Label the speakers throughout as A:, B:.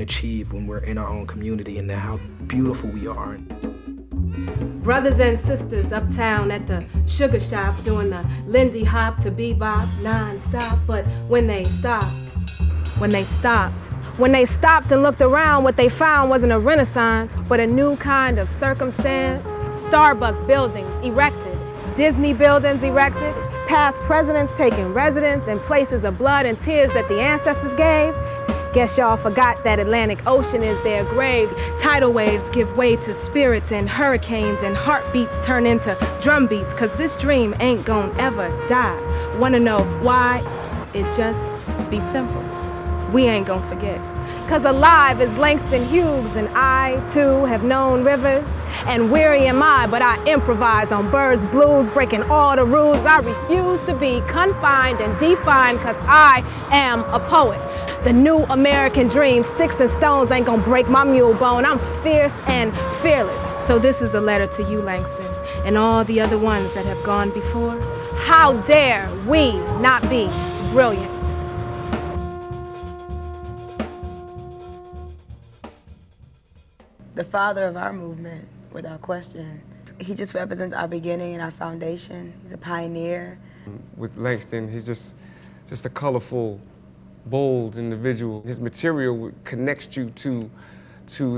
A: achieve when we're in our own community and how beautiful we are.
B: Brothers and sisters uptown at the sugar shop doing the Lindy Hop to bebop non-stop. But when they stopped and looked around, what they found wasn't a renaissance, but a new kind of circumstance. Starbucks buildings erected, Disney buildings erected, past presidents taking residence in places of blood and tears that the ancestors gave. Guess y'all forgot that Atlantic Ocean is their grave. Tidal waves give way to spirits and hurricanes, and heartbeats turn into drum beats, cause this dream ain't gon' ever die. Wanna know why? It just be simple. We ain't gon' forget. Cause alive is Langston Hughes, and I too have known rivers. And weary am I, but I improvise on birds' blues, breaking all the rules. I refuse to be confined and defined, cause I am a poet. The new American dream, sticks and stones ain't gonna break my mule bone. I'm fierce and fearless. So this is a letter to you, Langston, and all the other ones that have gone before. How dare we not be brilliant?
C: The father of our movement, without question. He just represents our beginning and our foundation. He's a pioneer.
D: With Langston, he's just a colorful, bold individual. His material connects you to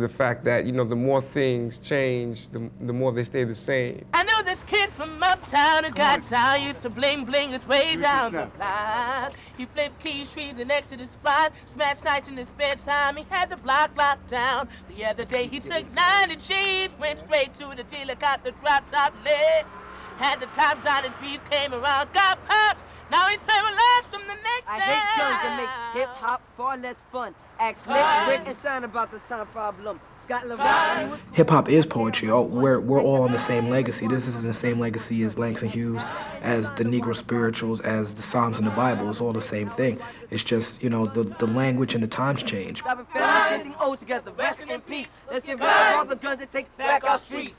D: the fact that, you know, the more things change, the more they stay the same.
E: I know this kid from uptown who got town, used to bling his way down the block. He flipped keys, trees, and exited his spot. Smashed nights in his spare time, he had the block locked down. The other day he took 90 G's, went straight to the dealer, got the drop top legs. Had the top down, his beef came around, got popped. Now he's paralyzed from the neck down.
F: I hate guns that make hip-hop far less fun. Ask Slick, Rick, and Shine about the time problem. Scott LaRock.
A: Hip-hop is poetry. We're all on the same legacy. This is the same legacy as Langston Hughes, as the Negro spirituals, as the Psalms in the Bible. It's all the same thing. It's just, you know, the language and the times change.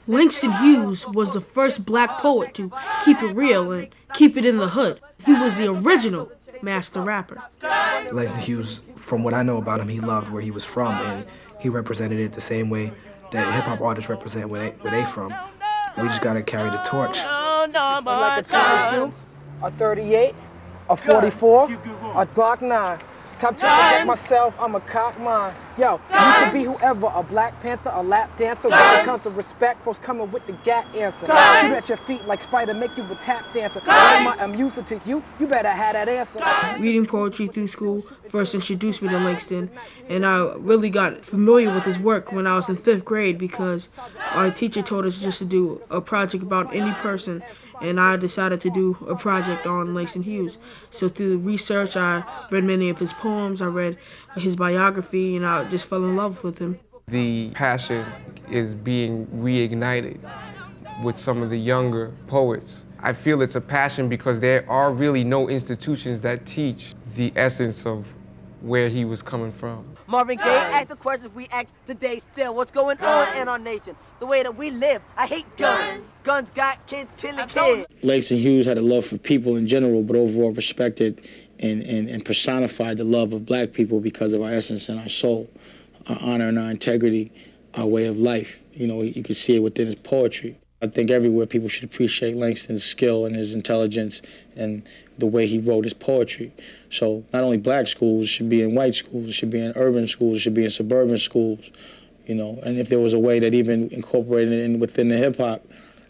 G: Langston Hughes was the first black poet to keep it real and keep it in the hood. He was the original master rapper.
A: Langston Hughes, from what I know about him, he loved where he was from, and he represented it the same way that hip-hop artists represent where they from. We just gotta carry the torch.
F: Like a 22, a 38, a 44, a Glock 9. Top to protect myself, I'm a cock mine. Yo, you can be whoever, a Black Panther, a lap dancer. When it comes to respect, folks coming with the gat answer. Shoot at your feet like Spider, make you a tap dancer. I'm used to you better have that answer.
G: Reading poetry through school first introduced me to Langston, and I really got familiar with his work when I was in 5th grade because our teacher told us just to do a project about any person, and I decided to do a project on Langston Hughes. So through research, I read many of his poems, I read his biography, and I just fell in love with him.
D: The passion is being reignited with some of the younger poets. I feel it's a passion because there are really no institutions that teach the essence of where he was coming from.
F: Marvin Gaye asked the questions we ask today still. What's going on in our nation? The way that we live. I hate guns. Guns got kids killing kids.
H: Langston Hughes had a love for people in general, but overall respected and personified the love of black people because of our essence and our soul, our honor and our integrity, our way of life. You know, you can see it within his poetry. I think everywhere people should appreciate Langston's skill and his intelligence and the way he wrote his poetry. So not only black schools, it should be in white schools, it should be in urban schools, it should be in suburban schools, you know. And if there was a way that even incorporated it in within the hip hop,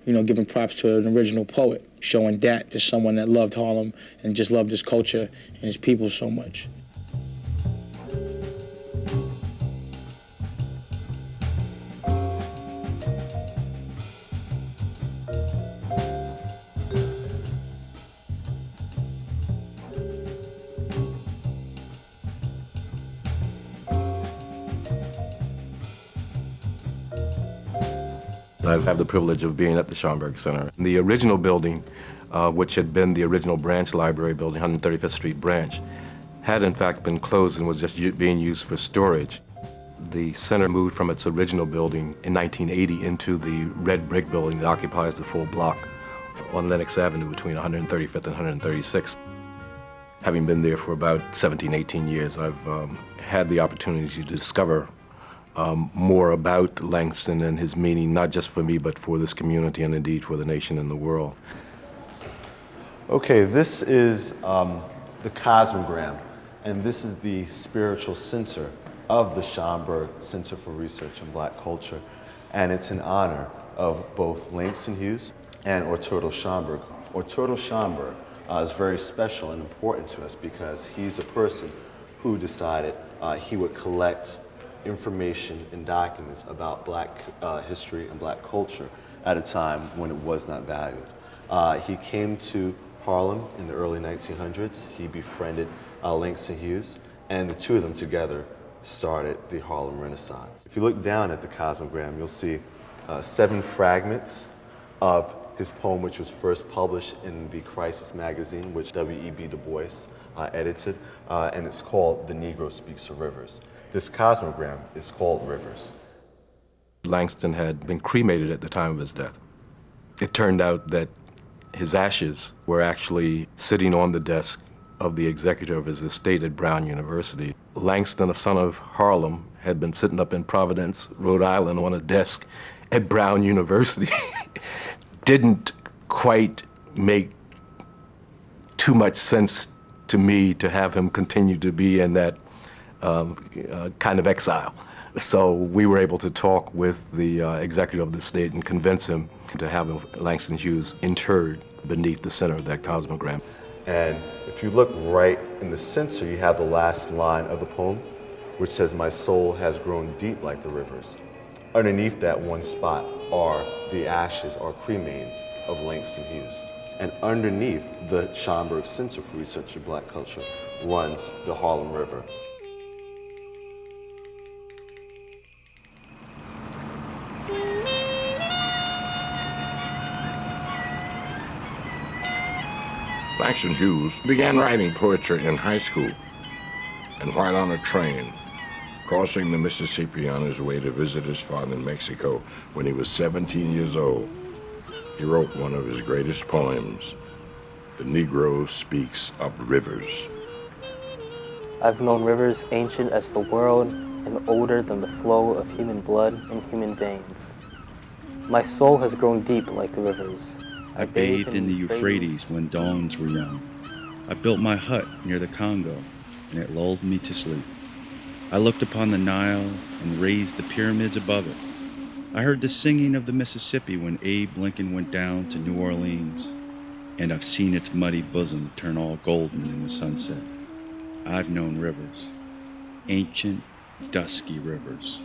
H: you know, giving props to an original poet, showing that to someone that loved Harlem and just loved his culture and his people so much.
I: I have the privilege of being at the Schomburg Center. The original building, which had been the original branch library building, 135th Street branch, had in fact been closed and was just being used for storage. The center moved from its original building in 1980 into the red brick building that occupies the full block on Lenox Avenue between 135th and 136th. Having been there for about 17, 18 years, I've had the opportunity to discover more about Langston and his meaning, not just for me, but for this community and indeed for the nation and the world.
J: Okay, this is the Cosmogram, and this is the spiritual censor of the Schomburg Center for Research in Black Culture, and it's in honor of both Langston Hughes and Arturo Schomburg. Arturo Schomburg is very special and important to us because he's a person who decided he would collect information and documents about Black history and Black culture at a time when it was not valued. He came to Harlem in the early 1900s. He befriended Langston Hughes, and the two of them together started the Harlem Renaissance. If you look down at the Cosmogram, you'll see 7 fragments of his poem, which was first published in the Crisis magazine, which W.E.B. Du Bois edited, and it's called The Negro Speaks of Rivers. This Cosmogram is called Rivers.
I: Langston had been cremated at the time of his death. It turned out that his ashes were actually sitting on the desk of the executor of his estate at Brown University. Langston, a son of Harlem, had been sitting up in Providence, Rhode Island, on a desk at Brown University. Didn't quite make too much sense to me to have him continue to be in that kind of exile. So we were able to talk with the executive of the state and convince him to have Langston Hughes interred beneath the center of that Cosmogram.
J: And if you look right in the center, you have the last line of the poem, which says, "My soul has grown deep like the rivers." Underneath that one spot are the ashes or cremains of Langston Hughes. And underneath the Schomburg Center for Research in Black Culture runs the Harlem River.
K: Langston Hughes began writing poetry in high school, and while on a train, crossing the Mississippi on his way to visit his father in Mexico when he was 17 years old, he wrote one of his greatest poems, "The Negro Speaks of Rivers."
L: I've known rivers ancient as the world and older than the flow of human blood in human veins. My soul has grown deep like the rivers.
M: I bathed in the Euphrates when dawns were young. I built my hut near the Congo, and it lulled me to sleep. I looked upon the Nile and raised the pyramids above it. I heard the singing of the Mississippi when Abe Lincoln went down to New Orleans, and I've seen its muddy bosom turn all golden in the sunset. I've known rivers, ancient, dusky rivers.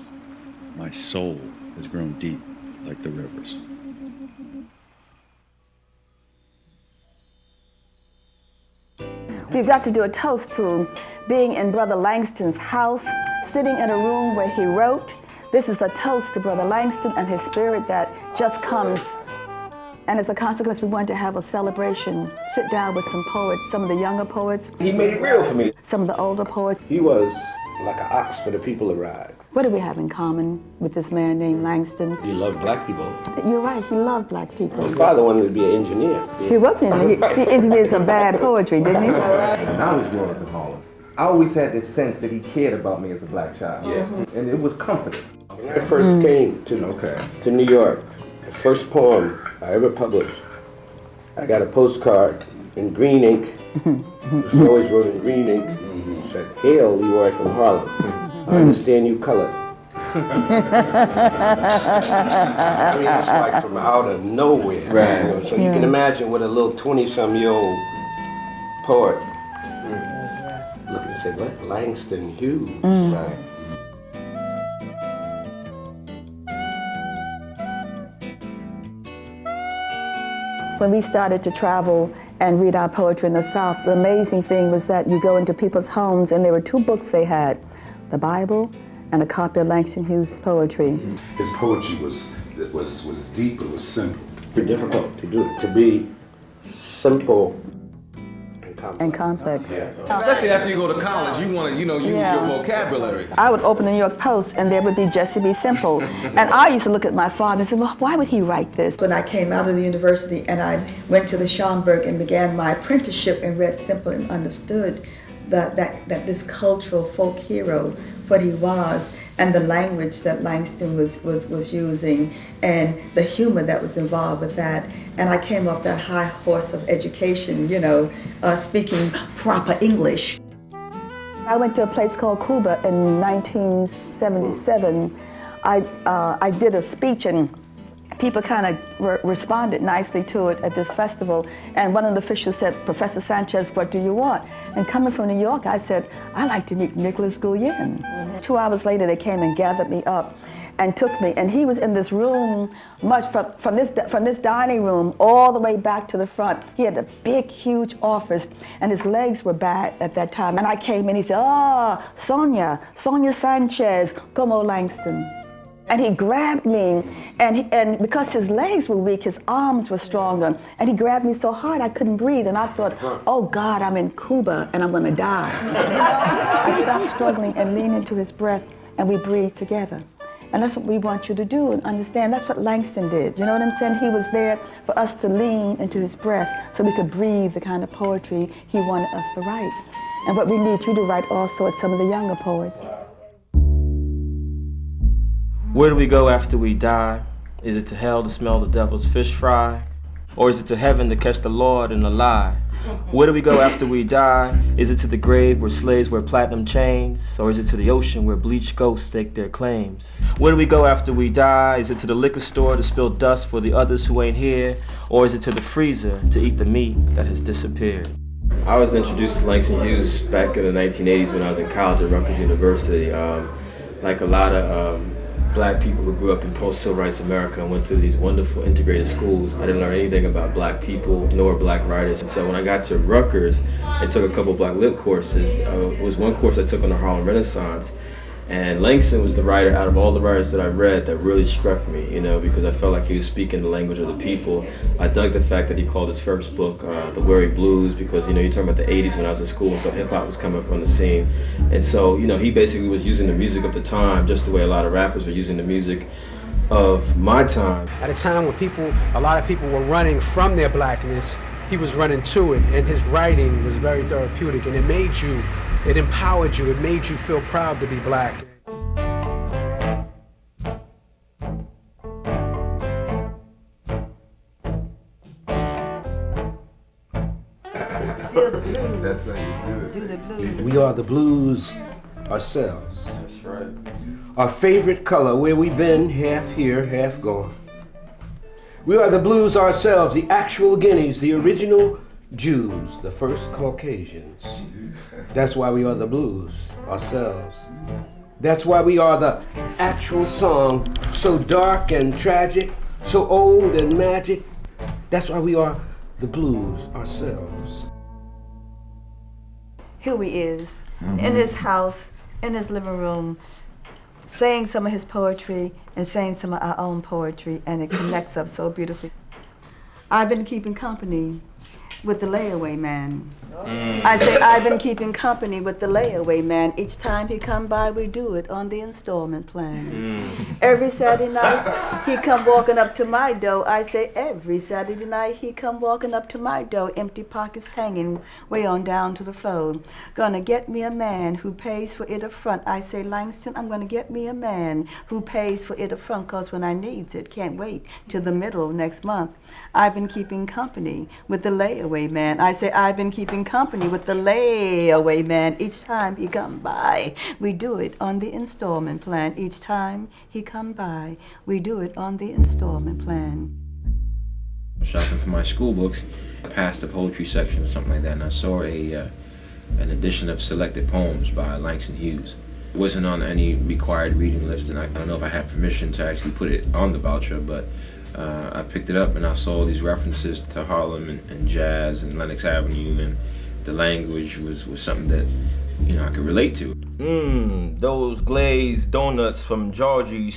M: My soul has grown deep like the rivers.
N: You've got to do a toast to being in Brother Langston's house, sitting in a room where he wrote. This is a toast to Brother Langston and his spirit that just comes. And as a consequence, we wanted to have a celebration, sit down with some poets, some of the younger poets.
O: He made it real for me.
N: Some of the older poets.
O: He was like an ox for the people to ride.
N: What do we have in common with this man named Langston?
O: He loved black people.
N: You're right, he loved black people.
O: His father wanted to be an engineer.
N: He was an engineer. He engineered some bad poetry, didn't he?
P: When I was growing up in Harlem, I always had this sense that he cared about me as a black child.
O: Yeah.
P: And it was comforting.
O: When I first came to New York, the first poem I ever published, I got a postcard in green ink. It was always wrote in green ink. It said, "Hail, Leroy from Harlem. I understand you colored." I mean, it's like from out of nowhere.
P: Right.
O: You know? So you can imagine what a little 20-some-year-old poet look and say, "What? Langston Hughes?" Right.
N: When we started to travel and read our poetry in the South, the amazing thing was that you go into people's homes and there were 2 books they had, the Bible and a copy of Langston Hughes' poetry.
Q: His poetry was deep, it was simple.
O: Very difficult to do, to be simple
N: and complex.
R: Yeah. Especially after you go to college, you want to, use your vocabulary.
N: I would open the New York Post and there would be Jesse B. Simple. And I used to look at my father and say, well, why would he write this? When I came out of the university and I went to the Schomburg and began my apprenticeship and read Simple and Understood, that this cultural folk hero, what he was, and the language that Langston was using, and the humor that was involved with that. And I came off that high horse of education, you know, speaking proper English. I went to a place called Cuba in 1977. I did a speech, and people kind of responded nicely to it at this festival. And one of the officials said, "Professor Sanchez, what do you want?" And coming from New York, I said, "I'd like to meet Nicholas Guillen." 2 hours later, they came and gathered me up and took me. And he was in this room, much from this dining room all the way back to the front. He had a big, huge office, and his legs were bad at that time. And I came in, he said, "Ah, Sonia Sanchez, como Langston." And he grabbed me, and because his legs were weak, his arms were stronger, and he grabbed me so hard I couldn't breathe, and I thought, oh God, I'm in Cuba and I'm gonna die. I stopped struggling and leaned into his breath, and we breathed together. And that's what we want you to do and understand. That's what Langston did. You know what I'm saying? He was there for us to lean into his breath so we could breathe the kind of poetry he wanted us to write. And what we need you to write also at some of the younger poets.
S: Where do we go after we die? Is it to hell to smell the devil's fish fry? Or is it to heaven to catch the Lord in a lie? Where do we go after we die? Is it to the grave where slaves wear platinum chains? Or is it to the ocean where bleached ghosts stake their claims? Where do we go after we die? Is it to the liquor store to spill dust for the others who ain't here? Or is it to the freezer to eat the meat that has disappeared? I was introduced to Langston Hughes back in the 1980s when I was in college at Rutgers University. Like a lot of black people who grew up in post-civil rights America and went to these wonderful integrated schools, I didn't learn anything about black people nor black writers. And so when I got to Rutgers and took a couple of black lit courses, it was one course I took on the Harlem Renaissance, and Langston was the writer out of all the writers that I read that really struck me, you know, because I felt like he was speaking the language of the people. I dug the fact that he called his first book The Weary Blues, because, you know, you're talking about the 80s when I was in school, and so hip hop was coming up on the scene. And so, you know, he basically was using the music of the time just the way a lot of rappers were using the music of my time.
T: At a time when a lot of people were running from their blackness, he was running to it, and his writing was very therapeutic, and it empowered you, it made you feel proud to be black.
N: Feel the blues.
Q: That's how you do it.
N: Do the blues.
O: We are the blues ourselves.
S: That's right.
O: Our favorite color, where we been, half here, half gone. We are the blues ourselves, the actual guineas, the original Jews, the first Caucasians. That's why we are the blues ourselves. That's why we are the actual song, so dark and tragic, so old and magic. That's why we are the blues ourselves.
N: Here he is, in his house, in his living room, saying some of his poetry and saying some of our own poetry, and it connects up so beautifully. I've been keeping company with the layaway man. I say I've been keeping company with the layaway man. Each time he come by, we do it on the installment plan. Every Saturday night, he come walking up to my door. I say every Saturday night, he come walking up to my door, empty pockets hanging way on down to the floor. Gonna get me a man who pays for it up front. I say, Langston, I'm gonna get me a man who pays for it up front, cause when I needs it, can't wait till the middle of next month. I've been keeping company with the layaway man. I say I've been keeping company with the layaway man. Each time he come by, we do it on the installment plan. Each time he come by, we do it on the installment plan.
U: Shopping for my school books, past the poetry section or something like that, and I saw an edition of selected poems by Langston Hughes. It wasn't on any required reading list, and I don't know if I had permission to actually put it on the voucher, but I picked it up and I saw these references to Harlem and jazz and Lenox Avenue, and the language was something that, you know, I could relate to.
S: Those glazed donuts from Georgie